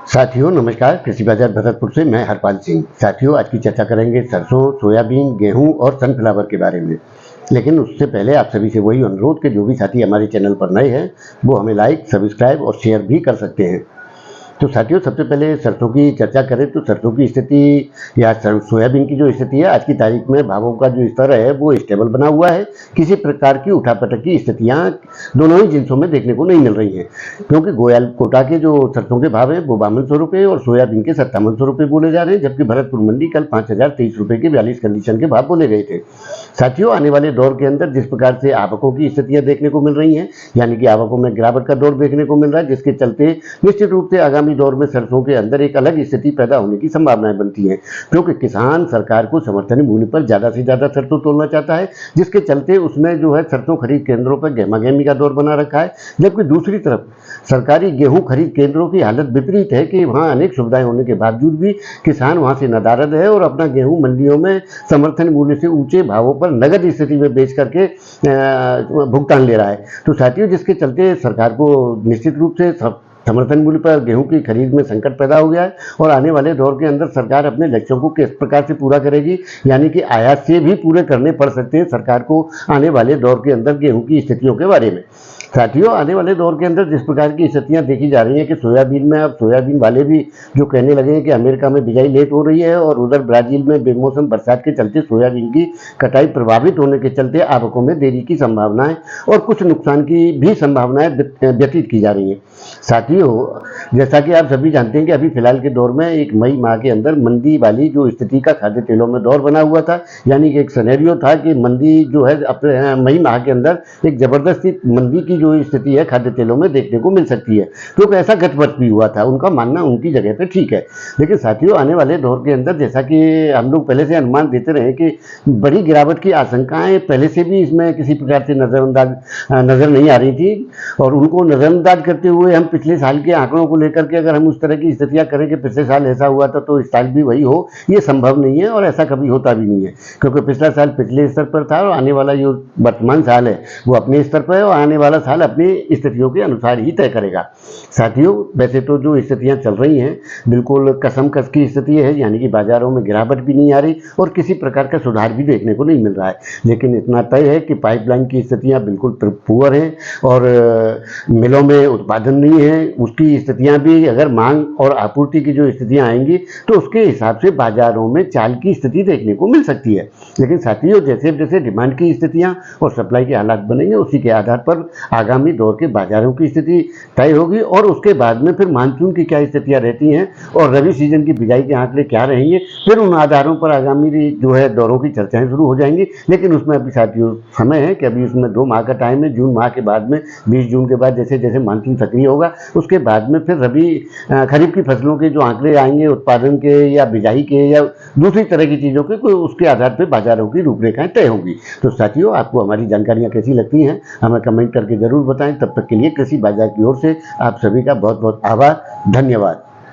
साथियों नमस्कार। कृषि बाजार भरतपुर से मैं हरपाल सिंह। साथियों आज की चर्चा करेंगे सरसों, सोयाबीन, गेहूं और सनफ्लावर के बारे में। लेकिन उससे पहले आप सभी से वही अनुरोध कि जो भी साथी हमारे चैनल पर नए हैं वो हमें लाइक, सब्सक्राइब और शेयर भी कर सकते हैं। तो साथियों सबसे पहले सरसों की चर्चा करें तो सरसों की स्थिति या सोयाबीन की जो स्थिति है आज की तारीख में भावों का जो स्तर है वो स्टेबल बना हुआ है। किसी प्रकार की उठापटक की स्थितियां दोनों ही जिनसों में देखने को नहीं मिल रही हैं, क्योंकि गोयल कोटा के जो सरसों के भाव हैं वो 5200 रुपये और सोयाबीन के 5700 रुपये बोले जा रहे हैं, जबकि भरतपुर मंडी कल 5023 रुपये के 42 कंडीशन के भाव बोले गए थे। साथियों आने वाले दौर के अंदर जिस प्रकार से आवकों की स्थितियां देखने को मिल रही हैं, यानी कि आवकों में गिरावट का दौर देखने को मिल रहा है, जिसके चलते निश्चित रूप से आगामी दौर में सरसों के अंदर एक अलग स्थिति पैदा होने की संभावनाएं बनती हैं, क्योंकि किसान सरकार को समर्थन मूल्य पर ज्यादा से ज्यादा सरसों तोलना चाहता है, जिसके चलते उसने जो है सरसों खरीद केंद्रों पर गहमागहमी का दौर बना रखा है। जबकि दूसरी तरफ सरकारी गेहूं खरीद केंद्रों की हालत विपरीत है कि वहां अनेक सुविधाएं होने के बावजूद भी किसान वहां से नदारद है और अपना गेहूं मंडियों में समर्थन मूल्य से ऊंचे भावों पर नगद स्थिति में बेच करके भुगतान ले रहा है। तो साथियों जिसके चलते सरकार को निश्चित रूप से समर्थन मूल्य पर गेहूं की खरीद में संकट पैदा हो गया है और आने वाले दौर के अंदर सरकार अपने लक्ष्यों को किस प्रकार से पूरा करेगी, यानी कि आयात से भी पूरे करने पड़ सकते हैं सरकार को आने वाले दौर के अंदर गेहूं की स्थितियों के बारे में। साथियों आने वाले दौर के अंदर जिस प्रकार की स्थितियां देखी जा रही हैं कि सोयाबीन में अब सोयाबीन वाले भी जो कहने लगे हैं कि अमेरिका में बिजाई लेट हो रही है और उधर ब्राजील में बेमौसम बरसात के चलते सोयाबीन की कटाई प्रभावित होने के चलते आवकों में देरी की संभावनाएं और कुछ नुकसान की भी संभावनाएं व्यतीत की जा रही हैं। साथियों जैसा कि आप सभी जानते हैं कि अभी फिलहाल के दौर में एक मई माह के अंदर मंदी वाली जो स्थिति का खाद्य तेलों में दौर बना हुआ था, यानी कि एक सिनेरियो था कि मंदी जो है अपने मई माह के अंदर एक जबरदस्ती मंदी की जो स्थिति है खाद्य तेलों में देखने को मिल सकती है, क्योंकि ऐसा गतवत भी हुआ था। उनका मानना उनकी जगह पे ठीक है, लेकिन साथियों आने वाले दौर के अंदर जैसा कि हम लोग पहले से अनुमान देते रहे कि बड़ी गिरावट की आशंकाएं पहले से भी इसमें किसी प्रकार से नजर नहीं आ रही थी और उनको नजरअंदाज करते हुए हम पिछले साल के आंकड़ों को लेकर के अगर हम उस तरह की स्थितियां करें कि पिछले साल ऐसा हुआ था तो इस साल भी वही हो, ये संभव नहीं है और ऐसा कभी होता भी नहीं है, क्योंकि पिछला साल पिछले स्तर पर था और आने वाला जो वर्तमान साल है वो अपने स्तर पर है और आने वाला साल अपनी स्थितियों के अनुसार ही तय करेगा। साथियों वैसे तो जो स्थितियां चल रही हैं बिल्कुल कसमकस की स्थिति है, यानी कि बाजारों में गिरावट भी नहीं आ रही और किसी प्रकार का सुधार भी देखने को नहीं मिल रहा है, लेकिन इतना तय है कि पाइपलाइन की स्थितियां बिल्कुल पुअर हैं और मिलों में उत्पादन नहीं है। उसकी स्थितियां भी अगर मांग और आपूर्ति की जो स्थितियां आएंगी तो उसके हिसाब से बाजारों में चाल की स्थिति देखने को मिल सकती है। लेकिन साथियों जैसे जैसे डिमांड की स्थितियां और सप्लाई के हालात बनेंगे उसी के आधार पर आगामी दौर के बाजारों की स्थिति तय होगी और उसके बाद में फिर मानसून की क्या स्थितियां रहती हैं और रबी सीजन की बिजाई के आंकड़े क्या रहेंगे, फिर उन आधारों पर आगामी जो है दौरों की चर्चाएं शुरू हो जाएंगी। लेकिन उसमें अभी साथियों समय है कि अभी उसमें 2 माह का टाइम है। जून माह के बाद में 20 जून के बाद जैसे जैसे मानसून सक्रिय होगा उसके बाद में फिर रबी खरीफ की फसलों के जो आंकड़े आएंगे उत्पादन के या बिजाई के या दूसरी तरह की चीज़ों के कोई उसके आधार पर बाजारों की रूपरेखाएं तय होंगी। तो साथियों आपको हमारी जानकारियाँ कैसी लगती हैं हमें कमेंट करके जरूर बताएं। तब तक के लिए कृषि बाजार की ओर से आप सभी का बहुत बहुत आभार, धन्यवाद।